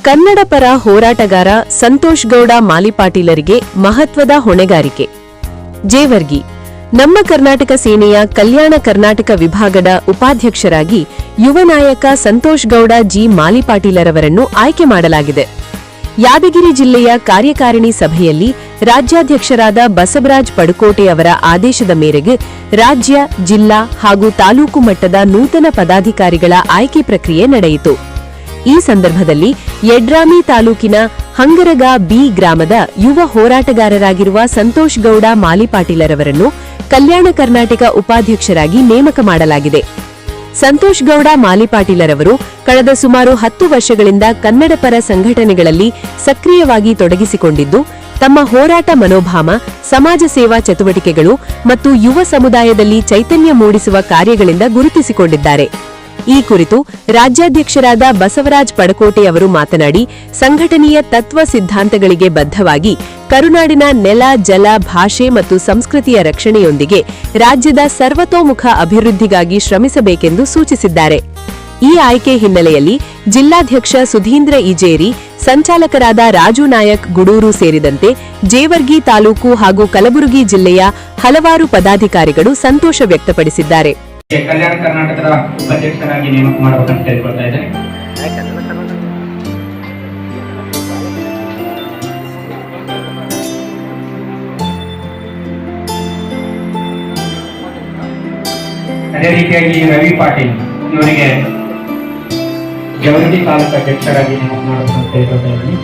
ಕನ್ನಡ ಪರ ಹೋರಾಟಗಾರ ಸಂತೋಷ್ ಗೌಡ ಮಾಲಿಪಾಟೀಲರಿಗೆ ಮಹತ್ವದ ಹೊಣೆಗಾರಿಕೆ. ಜೇವರ್ಗಿ ನಮ್ಮ ಕರ್ನಾಟಕ ಸೇನೆಯ ಕಲ್ಯಾಣ ಕರ್ನಾಟಕ ವಿಭಾಗದ ಉಪಾಧ್ಯಕ್ಷರಾಗಿ ಯುವ ನಾಯಕ ಸಂತೋಷ್ ಗೌಡ ಜಿ ಮಾಲಿಪಾಟೀಲರವರನ್ನು ಆಯ್ಕೆ ಮಾಡಲಾಗಿದೆ. ಯಾದಗಿರಿ ಜಿಲ್ಲೆಯ ಕಾರ್ಯಕಾರಿಣಿ ಸಭೆಯಲ್ಲಿ ರಾಜ್ಯಾಧ್ಯಕ್ಷರಾದ ಬಸವರಾಜ್ ಪಡುಕೋಟೆ ಅವರ ಆದೇಶದ ಮೇರೆಗೆ ರಾಜ್ಯ, ಜಿಲ್ಲಾ ಹಾಗೂ ತಾಲೂಕು ಮಟ್ಟದ ನೂತನ ಪದಾಧಿಕಾರಿಗಳ ಆಯ್ಕೆ ಪ್ರಕ್ರಿಯೆ ನಡೆಯಿತು. ಈ ಸಂದರ್ಭದಲ್ಲಿ ಯಡ್ರಾಮಿ ತಾಲೂಕಿನ ಹಂಗರಗ ಬಿ ಗ್ರಾಮದ ಯುವ ಹೋರಾಟಗಾರರಾಗಿರುವ ಸಂತೋಷ್ ಗೌಡ ಮಾಲಿಪಾಟೀಲರವರನ್ನು ಕಲ್ಯಾಣ ಕರ್ನಾಟಕ ಉಪಾಧ್ಯಕ್ಷರಾಗಿ ನೇಮಕ ಮಾಡಲಾಗಿದೆ. ಸಂತೋಷ್ ಗೌಡ ಮಾಲಿಪಾಟೀಲರವರು ಕಳೆದ ಸುಮಾರು 10 ವರ್ಷಗಳಿಂದ ಕನ್ನಡ ಪರ ಸಂಘಟನೆಗಳಲ್ಲಿ ಸಕ್ರಿಯವಾಗಿ ತೊಡಗಿಸಿಕೊಂಡಿದ್ದು, ತಮ್ಮ ಹೋರಾಟ ಮನೋಭಾವ, ಸಮಾಜ ಸೇವಾ ಚಟುವಟಿಕೆಗಳು ಮತ್ತು ಯುವ ಸಮುದಾಯದಲ್ಲಿ ಚೈತನ್ಯ ಮೂಡಿಸುವ ಕಾರ್ಯಗಳಿಂದ ಗುರುತಿಸಿಕೊಂಡಿದ್ದಾರೆ. ಈ ಕುರಿತು ರಾಜ್ಯಾಧ್ಯಕ್ಷರಾದ ಬಸವರಾಜ್ ಪಡಕೋಟೆ ಅವರು ಮಾತನಾಡಿ, ಸಂಘಟನೆಯ ತತ್ವ ಸಿದ್ಧಾಂತಗಳಿಗೆ ಬದ್ಧವಾಗಿ ಕರುನಾಡಿನ ನೆಲ, ಜಲ, ಭಾಷೆ ಮತ್ತು ಸಂಸ್ಕೃತಿಯ ರಕ್ಷಣೆಯೊಂದಿಗೆ ರಾಜ್ಯದ ಸರ್ವತೋಮುಖ ಅಭಿವೃದ್ಧಿಗಾಗಿ ಶ್ರಮಿಸಬೇಕೆಂದು ಸೂಚಿಸಿದ್ದಾರೆ. ಈ ಆಯ್ಕೆ ಹಿನ್ನೆಲೆಯಲ್ಲಿ ಜಿಲ್ಲಾಧ್ಯಕ್ಷ ಸುಧೀಂದ್ರ ಇಜೇರಿ, ಸಂಚಾಲಕರಾದ ರಾಜು ನಾಯಕ್ ಗುಡೂರು ಸೇರಿದಂತೆ ಜೇವರ್ಗಿ ತಾಲೂಕು ಹಾಗೂ ಕಲಬುರಗಿ ಜಿಲ್ಲೆಯ ಹಲವಾರು ಪದಾಧಿಕಾರಿಗಳು ಸಂತೋಷ ವ್ಯಕ್ತಪಡಿಸಿದ್ದಾರೆ. ಕಲ್ಯಾಣ ಕರ್ನಾಟಕದ ಉಪಾಧ್ಯಕ್ಷರಾಗಿ ನೇಮಕ ಮಾಡಬೇಕಂತ ಕೇಳ್ಕೊಳ್ತಾ ಇದ್ದೇನೆ. ಅದೇ ರೀತಿಯಾಗಿ ರವಿ ಪಾಟೀಲ್ ಇವರಿಗೆ ಜವರಗಿ ತಾಲೂಕು ಅಧ್ಯಕ್ಷರಾಗಿ ನೇಮಕ ಮಾಡಬೇಕಂತ ಕೇಳ್ಕೊಳ್ತಾ ಇದ್ದೀನಿ.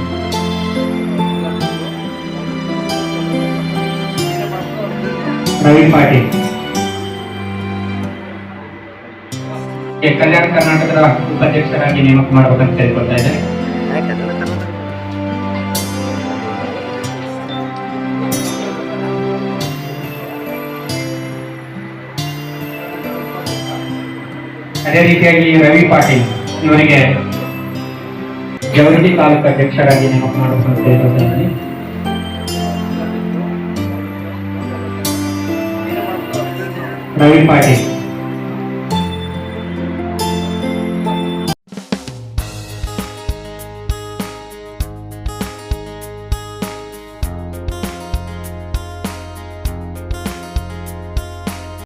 ರವಿ ಪಾಟೀಲ್ ಕಲ್ಯಾಣ ಕರ್ನಾಟಕದ ಉಪಾಧ್ಯಕ್ಷರಾಗಿ ನೇಮಕ ಮಾಡಬೇಕಂತ ಕೇಳ್ಕೊಳ್ತಾ ಇದ್ದೇನೆ. ಅದೇ ರೀತಿಯಾಗಿ ರವಿ ಪಾಟೀಲ್ ಇವರಿಗೆ ಜವರಗಿ ತಾಲೂಕು ಅಧ್ಯಕ್ಷರಾಗಿ ನೇಮಕ ಮಾಡಬೇಕಂತ ಕೇಳ್ಕೊಳ್ತಾ ಇದ್ದೀನಿ. ರವಿ ಪಾಟೀಲ್